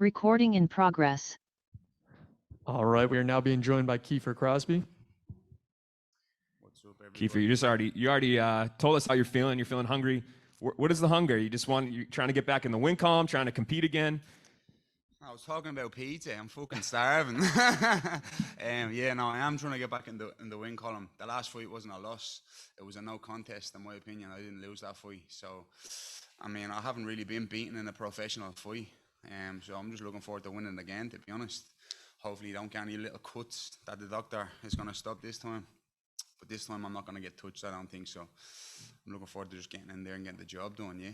Recording in progress. All right, we are now being joined by Kiefer Crosbie. What's up, everybody? Kiefer, you already told us how you're feeling. You're feeling hungry. What is the hunger? You trying to get back in the win column, trying to compete again? I was talking about pizza. I'm fucking starving. Yeah, no, I am trying to get back in the win column. The last fight wasn't a loss. It was a no contest, in my opinion. I didn't lose that fight. So, I mean, I haven't really been beaten in a professional fight. So I'm just looking forward to winning again, to be honest. Hopefully you don't get any little cuts that the doctor is going to stop this time. But this time I'm not going to get touched, I don't think so. I'm looking forward to just getting in there and getting the job done, yeah.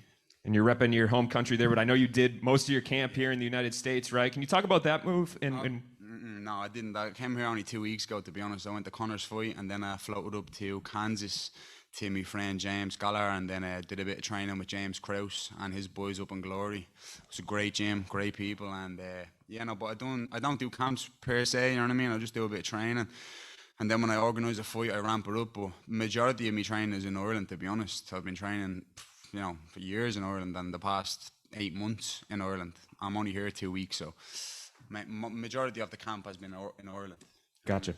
And you're repping your home country there, but I know you did most of your camp here in the United States, right? Can you talk about that move? No, I didn't. I came here only 2 weeks ago, to be honest. I went to Connor's fight, and then I floated up to Kansas to my friend James Gallagher, and then I did a bit of training with James Krause and his boys up in Glory. It was a great gym, great people, and yeah, no, but I don't do camps per se, you know what I mean? I just do a bit of training. And then when I organise a fight, I ramp it up. But majority of me training is in Ireland, to be honest. I've been training, you know, for years in Ireland, and the past 8 months in Ireland. I'm only here 2 weeks, so majority of the camp has been in Ireland. Gotcha.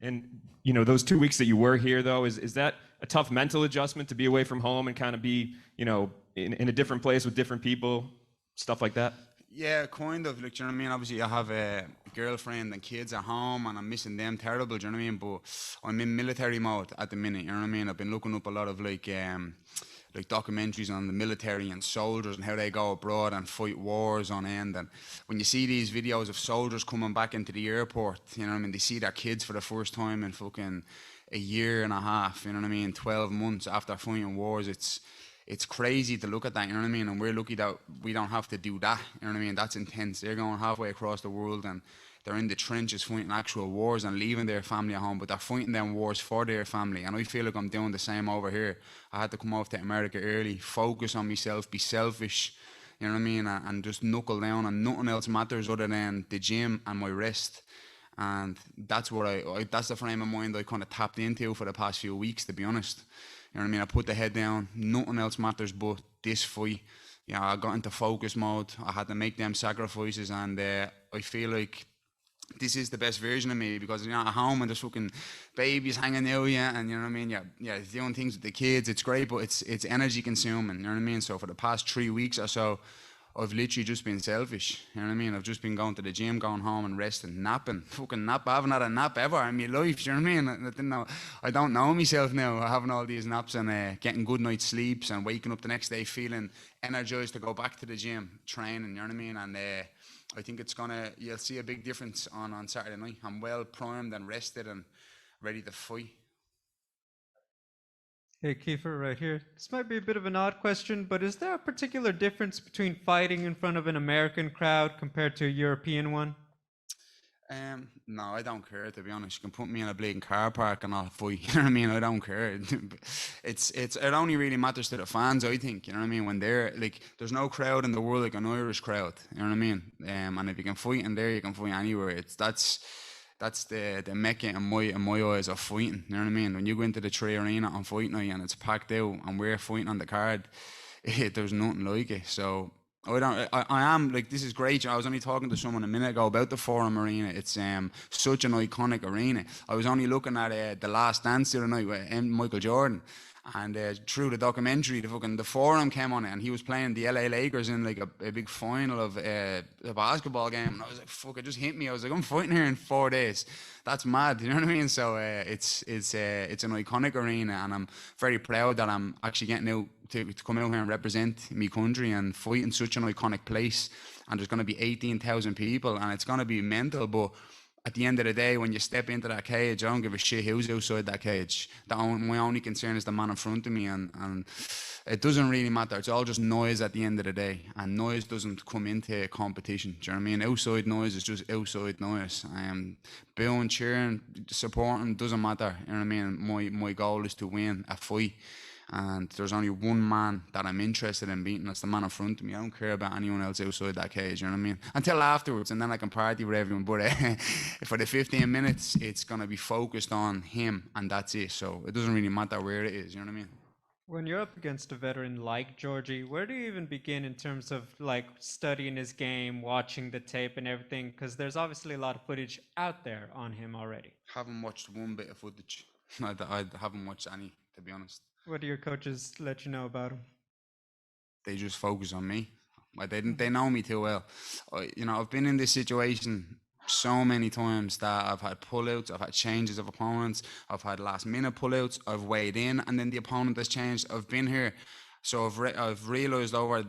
And, you know, those 2 weeks that you were here, though, is that a tough mental adjustment to be away from home and kind of be, you know, in a different place with different people, stuff like that? Yeah, kind of. Like, do you know what I mean? Obviously, I have a girlfriend and kids at home, and I'm missing them terrible. Do you know what I mean? But I'm in military mode at the minute. You know what I mean? I've been looking up a lot of like documentaries on the military and soldiers and how they go abroad and fight wars on end. And when you see these videos of soldiers coming back into the airport, you know what I mean? They see their kids for the first time in fucking a year and a half. You know what I mean? 12 months after fighting wars, it's crazy to look at that, you know what I mean? And we're lucky that we don't have to do that, you know what I mean? That's intense. They're going halfway across the world and they're in the trenches fighting actual wars and leaving their family at home, but they're fighting them wars for their family. And I feel like I'm doing the same over here. I had to come off to America early, focus on myself, be selfish, you know what I mean? And just knuckle down, and nothing else matters other than the gym and my rest. And that's what that's the frame of mind I kind of tapped into for the past few weeks, to be honest. You know what I mean? I put the head down, nothing else matters but this fight. You know, I got into focus mode. I had to make them sacrifices, and I feel like this is the best version of me, because, you know, at home and there's fucking babies hanging out, yeah, and you know what I mean? Yeah, doing things with the kids, it's great, but it's energy consuming, you know what I mean? So for the past 3 weeks or so, I've literally just been selfish, you know what I mean? I've just been going to the gym, going home and resting, napping, fucking nap. I haven't had a nap ever in my life, you know what I mean? I don't know myself now, having all these naps and getting good night's sleeps and waking up the next day feeling energized to go back to the gym, training, you know what I mean? And I think you'll see a big difference on Saturday night. I'm well primed and rested and ready to fight. Hey, Kiefer, right here. This might be a bit of an odd question, but is there a particular difference between fighting in front of an American crowd compared to a European one? No, I don't care, to be honest. You can put me in a bleeding car park and I'll fight, you know what I mean? I don't care. It only really matters to the fans, I think, you know what I mean? When they're, like, there's no crowd in the world like an Irish crowd, you know what I mean? And if you can fight in there, you can fight anywhere. That's the mecca in my eyes of fighting, you know what I mean? When you go into the Tree Arena on fight night and it's packed out and we're fighting on the card, there's nothing like it. So I am, like, this is great. I was only talking to someone a minute ago about the Forum Arena. It's such an iconic arena. I was only looking at The Last Dance the other night with Michael Jordan. And through the documentary, the Forum came on it, and he was playing the LA Lakers in like a big final of a basketball game. And I was like, fuck, it just hit me. I was like, I'm fighting here in 4 days. That's mad, you know what I mean? So it's an iconic arena, and I'm very proud that I'm actually getting out to come out here and represent my country and fight in such an iconic place. And there's going to be 18,000 people, and it's going to be mental, but at the end of the day, when you step into that cage, I don't give a shit who's outside that cage. My only concern is the man in front of me, and it doesn't really matter. It's all just noise at the end of the day, and noise doesn't come into competition. Do you know what I mean? Outside noise is just outside noise. I am booing, cheering, supporting, doesn't matter. You know what I mean? My goal is to win a fight. And there's only one man that I'm interested in beating. That's the man in front of me. I don't care about anyone else outside that cage, you know what I mean? Until afterwards, and then I can party with everyone. But for the 15 minutes, it's going to be focused on him, and that's it. So it doesn't really matter where it is, you know what I mean? When you're up against a veteran like Georgie, where do you even begin in terms of like studying his game, watching the tape and everything? Because there's obviously a lot of footage out there on him already. Haven't watched one bit of footage. I haven't watched any, to be honest. What do your coaches let you know about him? They just focus on me. They know me too well. I've been in this situation so many times that I've had pullouts, I've had changes of opponents, I've had last minute pullouts, I've weighed in and then the opponent has changed. I've been here, so I've realized over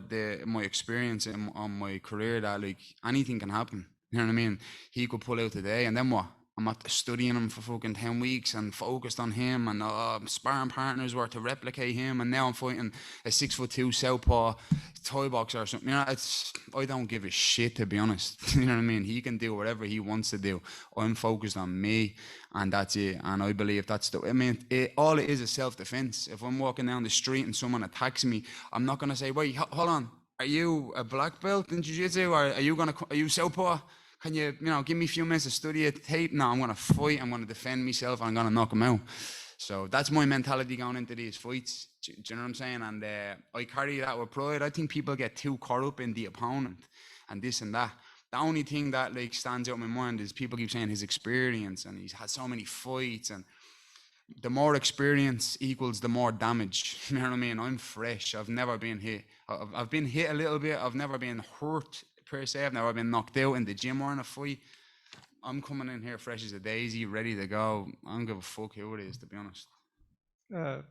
my experience on my career that like anything can happen. You know what I mean? He could pull out today, and then what? I'm after studying him for fucking 10 weeks and focused on him, and sparring partners were to replicate him, and now I'm fighting a 6'2" southpaw Thai boxer or something. I don't give a shit, to be honest. You know what I mean? He can do whatever he wants to do. I'm focused on me, and that's it. And I believe that's all it is self-defense. If I'm walking down the street and someone attacks me, I'm not gonna say, wait, hold on, are you a black belt in jiu-jitsu, or are you southpaw? Can you give me a few minutes to study a tape? No, I'm going to fight. I'm going to defend myself. I'm going to knock him out. So that's my mentality going into these fights. Do you know what I'm saying? And I carry that with pride. I think people get too caught up in the opponent and this and that. The only thing that like stands out in my mind is people keep saying his experience, and he's had so many fights, and the more experience equals the more damage. You know what I mean? I'm fresh. I've never been hit. I've been hit a little bit. I've never been hurt per se. I've never been knocked out in the gym or in a fight. I'm coming in here fresh as a daisy, ready to go. I don't give a fuck who it is, to be honest.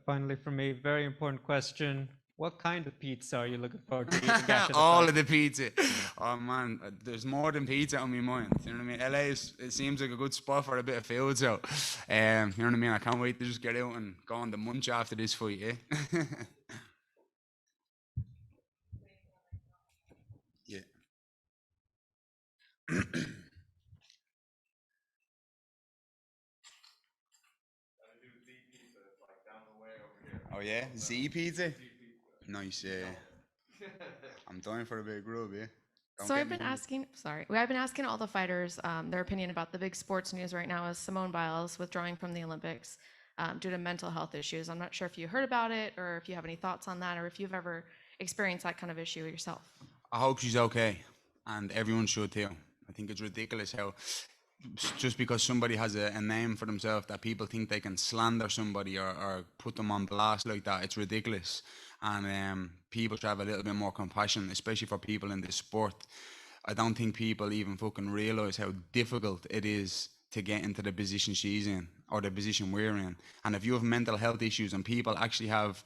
Finally, for me, very important question. What kind of pizza are you looking forward to eating after the All fight? of the pizza. Oh man, there's more than pizza on my mind. You know what I mean? LA it seems like a good spot for a bit of food, so you know what I mean? I can't wait to just get out and go on the munch after this fight, yeah? Yeah. Oh yeah, Z pizza. Nice, yeah. I'm dying for a bit of grub, yeah. Don't So get I've me been wrong. asking, sorry, I've been asking all the fighters their opinion about the big sports news right now is Simone Biles withdrawing from the Olympics due to mental health issues. I'm not sure if you heard about it or if you have any thoughts on that or if you've ever experienced that kind of issue yourself. I hope she's okay, and everyone should too. I think it's ridiculous how just because somebody has a name for themselves that people think they can slander somebody or put them on blast like that. It's ridiculous, and people should have a little bit more compassion, especially for people in this sport. I don't think people even fucking realize how difficult it is to get into the position she's in or the position we're in. And if you have mental health issues and people actually have,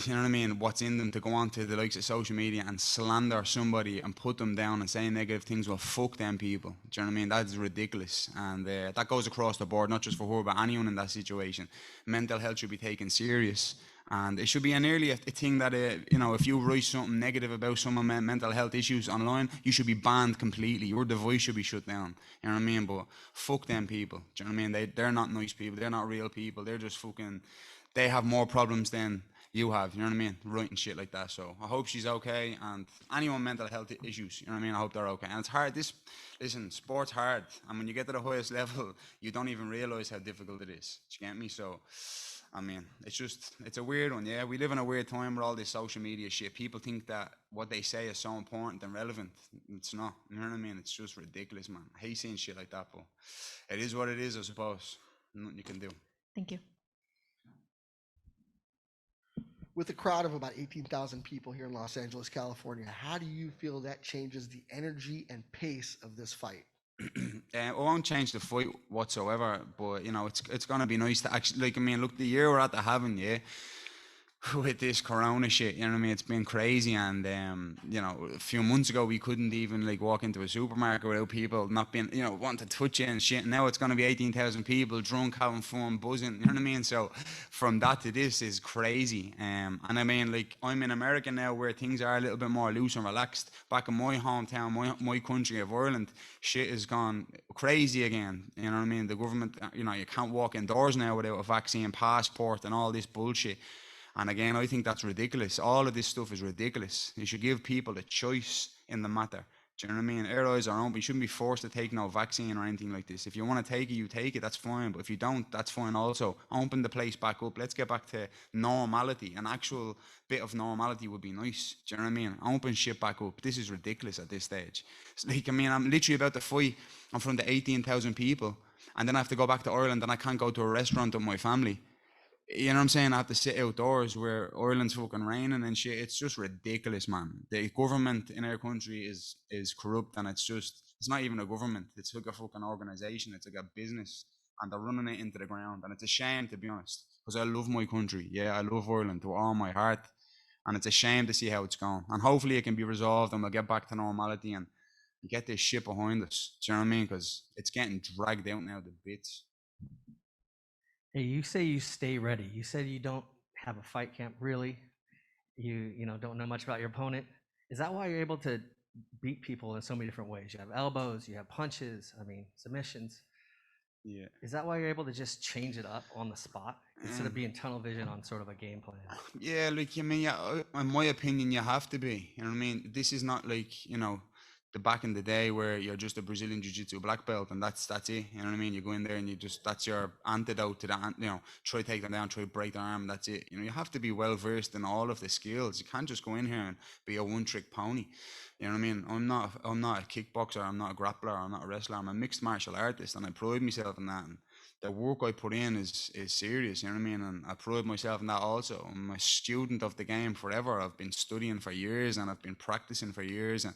you know what I mean, what's in them to go on to the likes of social media and slander somebody and put them down and say negative things, well, fuck them people. Do you know what I mean? That's ridiculous. And that goes across the board, not just for her, but anyone in that situation. Mental health should be taken serious. And it should be nearly a thing that, if you write something negative about someone's mental health issues online, you should be banned completely. Your device should be shut down. You know what I mean? But fuck them people. Do you know what I mean? They're not nice people. They're not real people. They're just fucking, they have more problems than you have, you know what I mean? Writing shit like that. So I hope she's okay, and anyone mental health issues, you know what I mean? I hope they're okay. And it's hard. Listen, sport's hard, and when you get to the highest level, you don't even realize how difficult it is. Do you get me? So, I mean, it's a weird one, yeah. We live in a weird time with all this social media shit. People think that what they say is so important and relevant. It's not. You know what I mean? It's just ridiculous, man. I hate seeing shit like that, but it is what it is, I suppose. Nothing you can do. Thank you. With a crowd of about 18,000 people here in Los Angeles, California, how do you feel that changes the energy and pace of this fight? It won't change the fight whatsoever, but it's gonna be nice to actually, look, the year we're at the having, yeah, with this corona shit, you know what I mean? It's been crazy, and a few months ago we couldn't even walk into a supermarket without people not being, wanting to touch you and shit. And now it's gonna be 18,000 people drunk, having fun, buzzing, you know what I mean? So from that to this is crazy. And I mean, I'm in America now, where things are a little bit more loose and relaxed. Back in my hometown, my country of Ireland, shit has gone crazy again. You know what I mean? The government, you can't walk indoors now without a vaccine passport and all this bullshit. And again, I think that's ridiculous. All of this stuff is ridiculous. You should give people a choice in the matter. Do you know what I mean? Our eyes are open. You shouldn't be forced to take no vaccine or anything like this. If you want to take it, you take it. That's fine. But if you don't, that's fine also. Open the place back up. Let's get back to normality. An actual bit of normality would be nice. Do you know what I mean? Open shit back up. This is ridiculous at this stage. It's like, I mean, I'm literally about to fight in front of 18,000 people. And then I have to go back to Ireland and I can't go to a restaurant with my family. You know what I'm saying? I have to sit outdoors where Ireland's fucking raining and shit. It's just ridiculous, man. The government in our country is corrupt, and it's not even a government. It's like a fucking organization. It's like a business, and they're running it into the ground. And it's a shame, to be honest, because I love my country. Yeah, I love Ireland with all my heart, and it's a shame to see how it's going. And hopefully it can be resolved, and we'll get back to normality and get this shit behind us. Do you know what I mean? Because it's getting dragged out now to bits. Hey, you say you stay ready. You said you don't have a fight camp really. You know don't know much about your opponent. Is that why you're able to beat people in so many different ways? You have elbows, you have punches, I mean submissions. Yeah. Is that why you're able to just change it up on the spot instead of being tunnel vision on sort of a game plan? Yeah, like, I mean, yeah, in my opinion, you have to be. You know what I mean? This is not like, the back in the day where you're just a Brazilian Jiu-Jitsu black belt and that's it. You know what I mean? You go in there and that's your antidote to that. Try to take them down, try to break their arm. That's it. You have to be well versed in all of the skills. You can't just go in here and be a one-trick pony. You know what I mean? I'm not a kickboxer. I'm not a grappler. I'm not a wrestler. I'm a mixed martial artist, and I pride myself in that. And the work I put in is serious. You know what I mean? And I pride myself in that also. I'm a student of the game forever. I've been studying for years and I've been practicing for years. And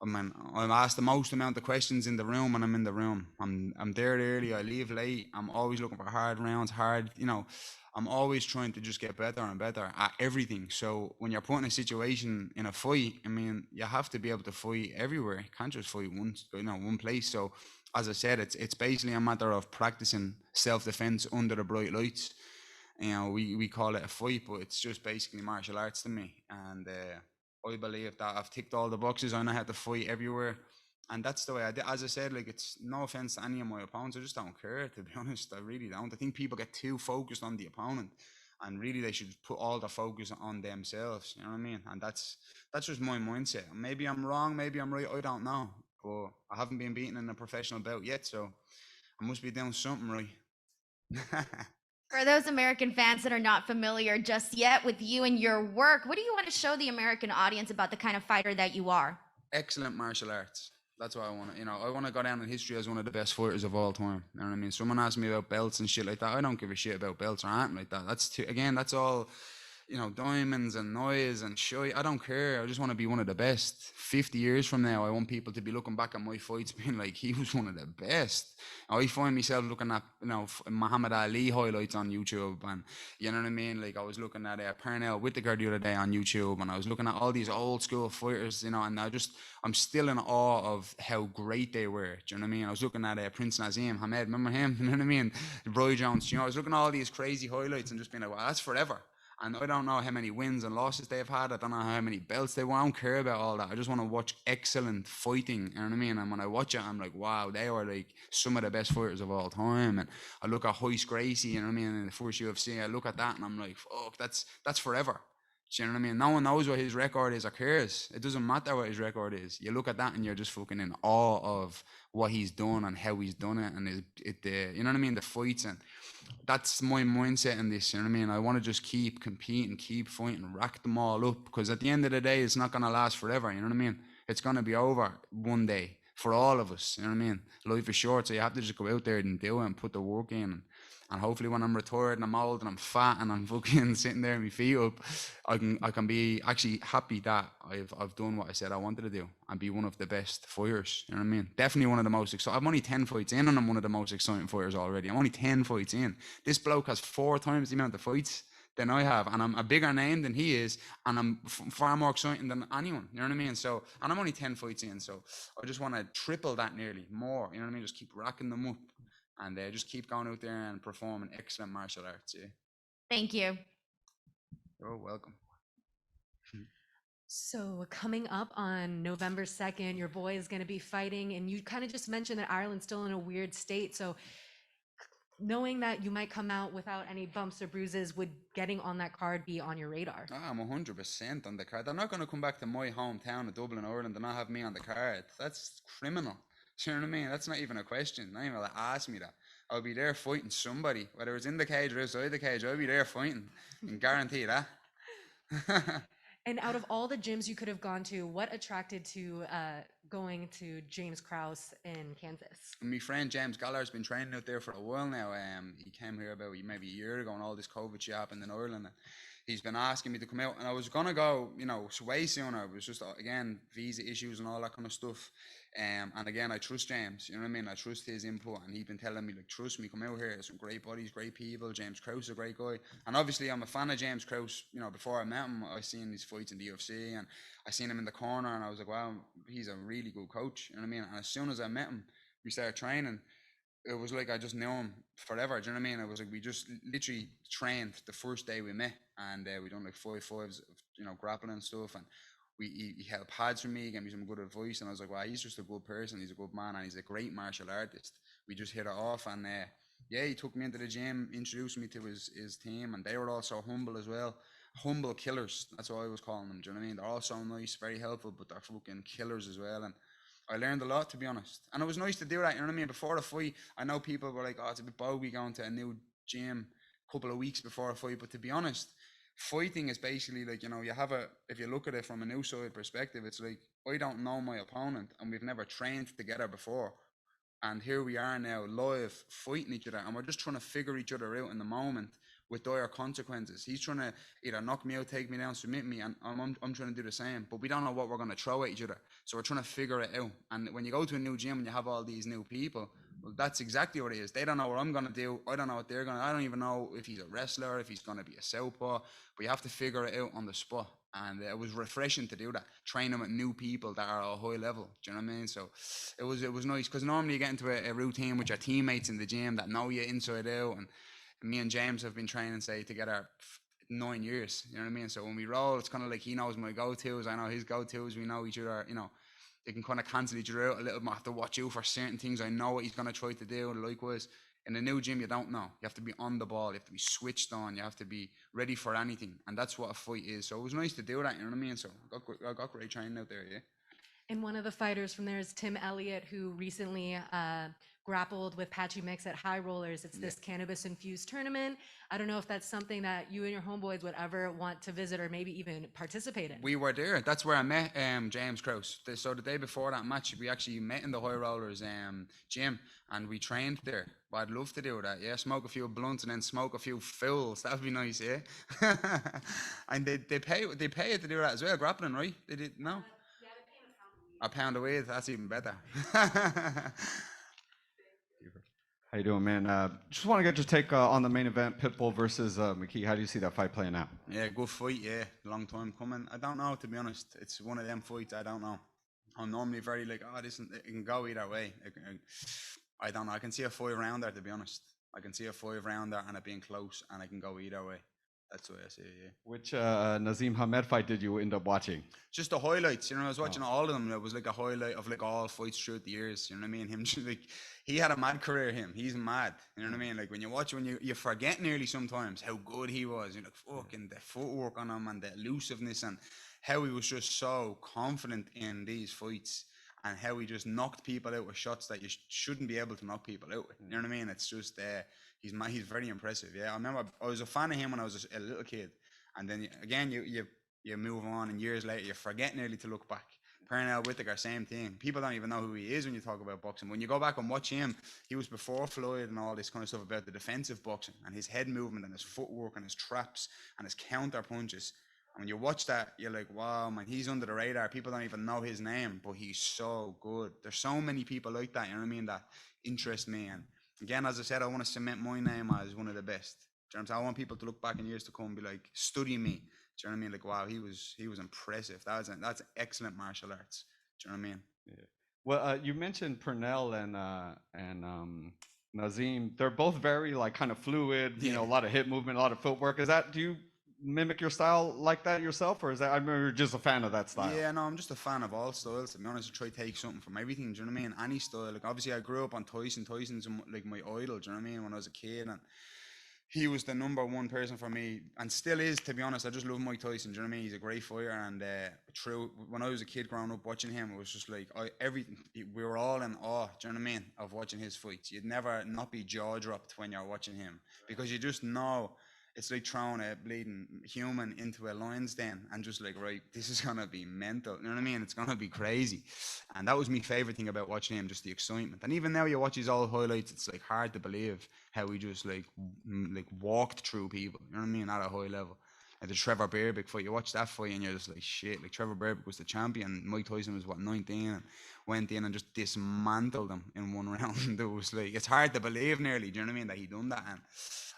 I mean, I'm asked the most amount of questions in the room when I'm in the room. I'm there early, I leave late. I'm always looking for hard rounds, I'm always trying to just get better and better at everything. So when you're put in a situation in a fight, I mean, you have to be able to fight everywhere. You can't just fight one place. So as I said, it's basically a matter of practicing self-defense under the bright lights. We call it a fight, but it's just basically martial arts to me. And I believe that I've ticked all the boxes. I know how to fight everywhere. And that's the way I did. As I said, like, it's no offense to any of my opponents. I just don't care, to be honest. I really don't. I think people get too focused on the opponent, and really they should put all the focus on themselves. You know what I mean? And that's just my mindset. Maybe I'm wrong. Maybe I'm right. I don't know. But I haven't been beaten in a professional bout yet, so I must be doing something right. For those American fans that are not familiar just yet with you and your work, what do you want to show the American audience about the kind of fighter that you are? Excellent martial arts. That's what I want to, I want to go down in history as one of the best fighters of all time. You know what I mean? Someone asked me about belts and shit like that. I don't give a shit about belts or anything like that. That's all, diamonds and noise and shit. I don't care. I just want to be one of the best. 50 years from now, I want people to be looking back at my fights being like, he was one of the best. I find myself looking at, Muhammad Ali highlights on YouTube, and you know what I mean? Like, I was looking at Pernell Whitaker the other day on YouTube, and I was looking at all these old school fighters, and I'm still in awe of how great they were. Do you know what I mean? I was looking at Prince Nazim Hamed, remember him? You know what I mean? Roy Jones, I was looking at all these crazy highlights and just being like, well, that's forever. And I don't know how many wins and losses they've had. I don't know how many belts they won. I don't care about all that. I just want to watch excellent fighting. You know what I mean? And when I watch it, I'm like, wow, they are like some of the best fighters of all time. And I look at Hoist Gracie, you know what I mean, in the first UFC. I look at that and I'm like, fuck, that's forever. Do you know what I mean? No one knows what his record is or cares. It doesn't matter what his record is. You look at that and you're just fucking in awe of what he's done and how he's done it, and you know what I mean? The fights, and that's my mindset in this. You know what I mean? I want to just keep competing, keep fighting, rack them all up, because at the end of the day, it's not gonna last forever. You know what I mean? It's gonna be over one day for all of us. You know what I mean? Life is short, so you have to just go out there and do it and put the work in. And hopefully when I'm retired and I'm old and I'm fat and I'm fucking sitting there with my feet up, I can be actually happy that I've done what I said I wanted to do and be one of the best fighters. You know what I mean? Definitely one of the most exciting. I'm only 10 fights in and I'm one of the most exciting fighters already. I'm only 10 fights in. This bloke has 4 times the amount of fights than I have, and I'm a bigger name than he is, and I'm far more exciting than anyone. You know what I mean? So, and I'm only 10 fights in, so I just want to triple that, nearly more. You know what I mean? Just keep racking them up. And just keep going out there and performing excellent martial arts. Yeah. Thank you. You're welcome. So coming up on November 2nd, your boy is going to be fighting, and you kind of just mentioned that Ireland's still in a weird state. So knowing that you might come out without any bumps or bruises, would getting on that card be on your radar? I'm 100% on the card. They're not going to come back to my hometown of Dublin, Ireland, and not have me on the card. That's criminal. Do you know what I mean? That's not even a question. Not even to ask me that. I'll be there fighting somebody, whether it's in the cage or outside the cage. I'll be there fighting. I can guarantee that. And out of all the gyms you could have gone to, what attracted to going to James Krause in Kansas? My friend James Gallard's been training out there for a while now. He came here about maybe a year ago, and all this COVID shit happened in Ireland. And he's been asking me to come out, and I was gonna go, way sooner. It was just again visa issues and all that kind of stuff. And again, I trust James. You know what I mean? I trust his input, and he's been telling me like, trust me, come out here. There's some great bodies, great people. James Krause is a great guy, and obviously I'm a fan of James Krause. Before I met him, I seen his fights in the UFC, and I seen him in the corner, and I was like, wow, he's a really good coach. You know what I mean? And as soon as I met him, we started training. It was like I just knew him forever. Do you know what I mean? It was like we just literally trained the first day we met, and we done like 5-5s, grappling and stuff, and he held pads for me, gave me some good advice, and I was like, wow, he's just a good person, he's a good man, and he's a great martial artist. We just hit it off, and he took me into the gym, introduced me to his team, and they were all so humble as well. Humble killers, that's what I was calling them. Do you know what I mean? They're all so nice, very helpful, but they're fucking killers as well. And I learned a lot, to be honest. And it was nice to do that, you know what I mean? Before the fight, I know people were like, oh, it's a bit bogey going to a new gym a couple of weeks before a fight, but to be honest, fighting is basically like, if you look at it from an outside perspective, it's like, I don't know my opponent, and we've never trained together before. And here we are now, live, fighting each other, and we're just trying to figure each other out in the moment with dire consequences. He's trying to either knock me out, take me down, submit me, and I'm trying to do the same. But we don't know what we're going to throw at each other. So we're trying to figure it out. And when you go to a new gym and you have all these new people, well, that's exactly what it is. They don't know what I'm going to do. I don't know what they're going to do. I don't even know if he's a wrestler, if he's going to be a southpaw. But you have to figure it out on the spot. And it was refreshing to do that, training with new people that are at a high level. Do you know what I mean? So it was nice, because normally you get into a routine with your teammates in the gym that know you inside out. And me and James have been training, say, together 9 years. You know what I mean? So when we roll, it's kind of like he knows my go-tos, I know his go-tos. We know each other. They can kind of cancel each other out a little bit. I have to watch out for certain things. I know what he's going to try to do. And likewise, in a new gym, you don't know. You have to be on the ball. You have to be switched on. You have to be ready for anything. And that's what a fight is. So it was nice to do that, you know what I mean? So I got great training out there, yeah. And one of the fighters from there is Tim Elliott, who recently grappled with Patchy Mix at High Rollers. It's this cannabis-infused tournament. I don't know if that's something that you and your homeboys would ever want to visit or maybe even participate in. We were there. That's where I met James Krause. So the day before that match, we actually met in the High Rollers gym, and we trained there. But I'd love to do that, yeah. Smoke a few blunts and then smoke a few fouls. That would be nice, yeah. And they pay you to do that as well, grappling, right? They did, no? A pound a weed, that's even better. How you doing, man? Just want to get your take on the main event, Pitbull versus McKee. How do you see that fight playing out? Yeah, good fight, yeah. Long time coming. I don't know, to be honest. It's one of them fights, I don't know. I'm normally very like, it can go either way. I don't know. I can see a 5-rounder, to be honest. I can see a 5-rounder and it being close, and I can go either way. That's the way I see it, yeah. Which Nazim Hamed fight did you end up watching? Just the highlights, I was watching all of them. It was like a highlight of like all fights throughout the years, you know what I mean? Him, like, he had a mad career, he's mad, you know what I mean? Like when you watch, you forget nearly sometimes how good he was, like fucking the footwork on him and the elusiveness, and how he was just so confident in these fights, and how he just knocked people out with shots that you shouldn't be able to knock people out with, you know what I mean? It's just, he's very impressive, yeah. I remember I was a fan of him when I was a little kid, and then again you move on, and years later you forget nearly to look back. Pernell Whitaker, same thing. People don't even know who he is when you talk about boxing. When you go back and watch him, he was before Floyd and all this kind of stuff about the defensive boxing and his head movement and his footwork and his traps and his counter punches. And when you watch that, you're like, wow, man, he's under the radar. People don't even know his name, but he's so good. There's so many people like that, you know what I mean, that interest me. And again, as I said, I want to cement my name as one of the best. Do you know what I'm saying? I want people to look back in years to come and be like, study me. Do you know what I mean? Like, wow, he was impressive. That's excellent martial arts. Do you know what I mean? Yeah. Well, you mentioned Pernell and Nazim. They're both very like kind of fluid. You know, a lot of hip movement, a lot of footwork. Do you mimic your style like that yourself, or is that, I mean, you're just a fan of that style? Yeah, no, I'm just a fan of all styles. To be honest, I try to take something from everything. Do you know what I mean? Any style. Like obviously, I grew up on Tyson. Tyson's like my idol. Do you know what I mean? When I was a kid, and he was the #1 person for me, and still is. To be honest, I just love Mike Tyson. Do you know what I mean? He's a great fighter, and true. When I was a kid growing up watching him, it was just like we were all in awe. Do you know what I mean? Of watching his fights, you'd never not be jaw dropped when you're watching him because you just know. It's like throwing a bleeding human into a lion's den and just like, right, this is going to be mental. You know what I mean? It's going to be crazy. And that was my favorite thing about watching him, just the excitement. And even now you watch his old highlights, it's like hard to believe how he just like walked through people. You know what I mean? At a high level. Like the Trevor Berbick fight, you watch that fight and you're just like, shit. Like Trevor Berbick was the champion. Mike Tyson was, 19 and went in and just dismantled him in one round. It was like, it's hard to believe nearly, do you know what I mean, that he done that. And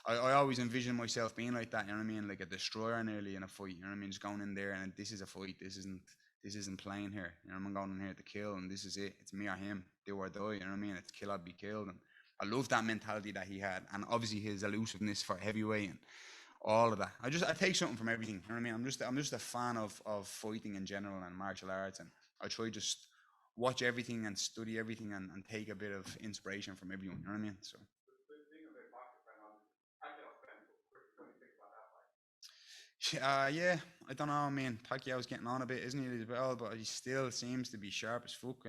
I always envision myself being like that, you know what I mean? Like a destroyer nearly in a fight, you know what I mean? Just going in there and this is a fight. This isn't playing here. You know, I'm going in here to kill and this is it. It's me or him, do or die, you know what I mean? It's kill or be killed. And I love that mentality that he had. And obviously his elusiveness for heavyweight and all of that. I take something from everything. You know what I mean? I'm just a fan of fighting in general and martial arts, and I try just watch everything and study everything and take a bit of inspiration from everyone. You know what I mean? So. Yeah, I don't know. I mean, Pacquiao's getting on a bit, isn't he, as well? But he still seems to be sharp as fuck.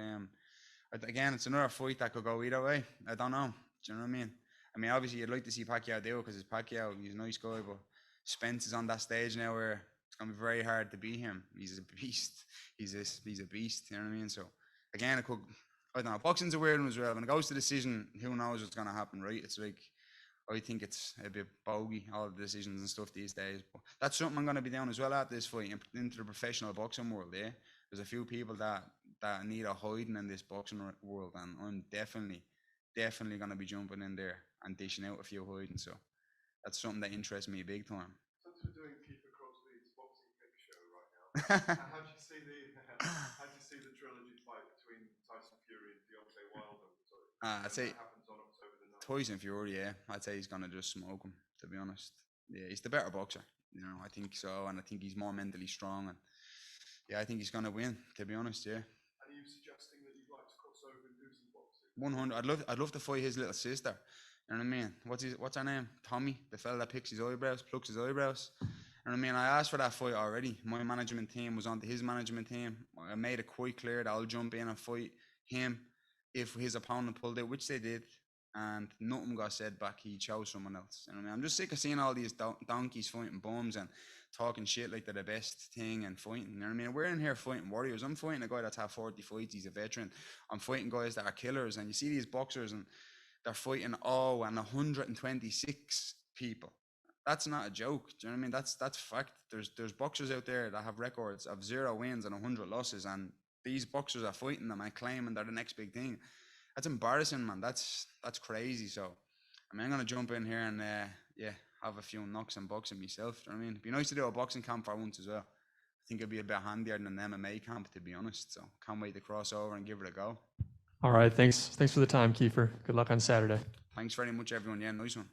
Again, it's another fight that could go either way. I don't know. Do you know what I mean? I mean, obviously, you'd like to see Pacquiao do it because it's Pacquiao. He's a nice guy, but Spence is on that stage now where it's going to be very hard to beat him. He's a beast. He's a beast. You know what I mean? So, again, it could. I don't know. Boxing's a weird one as well. When it goes to decision, who knows what's going to happen, right? It's like, I think it's a bit bogey, all the decisions and stuff these days. But that's something I'm going to be doing as well at this fight, into the professional boxing world, yeah? There's a few people that need a hiding in this boxing world, and I'm definitely going to be jumping in there and dishing out a few hiding. So that's something that interests me big time. Since we're doing Kiefer Crosbie's boxing pick show right now, how do you see the trilogy fight between Tyson Fury and Deontay Wilder? I'd say that happens on October the 9th. Tyson Fury, yeah. I'd say he's going to just smoke him, to be honest. Yeah, he's the better boxer. You know, I think so, and I think he's more mentally strong, and yeah, I think he's going to win, to be honest, yeah. And are you suggesting that you'd like to cross over and do some boxing? 100. I'd love to fight his little sister. You know what I mean? What's her name? Tommy, the fella that plucks his eyebrows. You know what I mean? I asked for that fight already. My management team was on to his management team. I made it quite clear that I'll jump in and fight him if his opponent pulled out, which they did. And nothing got said back. He chose someone else. You know what I mean? I'm just sick of seeing all these donkeys fighting bums and talking shit like they're the best thing and fighting. You know what I mean? We're in here fighting warriors. I'm fighting a guy that's had 40 fights. He's a veteran. I'm fighting guys that are killers. And you see these boxers and they're fighting 126 people. That's not a joke. Do you know what I mean? That's fact. There's boxers out there that have records of 0 wins and 100 losses, and these boxers are fighting them and claiming they're the next big thing. That's embarrassing, man. That's crazy. So, I mean, I'm gonna jump in here and have a few knocks and boxing myself. Do you know what I mean? It'd be nice to do a boxing camp for once as well. I think it'd be a bit handier than an MMA camp, to be honest. So, can't wait to cross over and give it a go. All right, thanks for the time, Kiefer. Good luck on Saturday. Thanks very much, everyone. Yeah, nice one.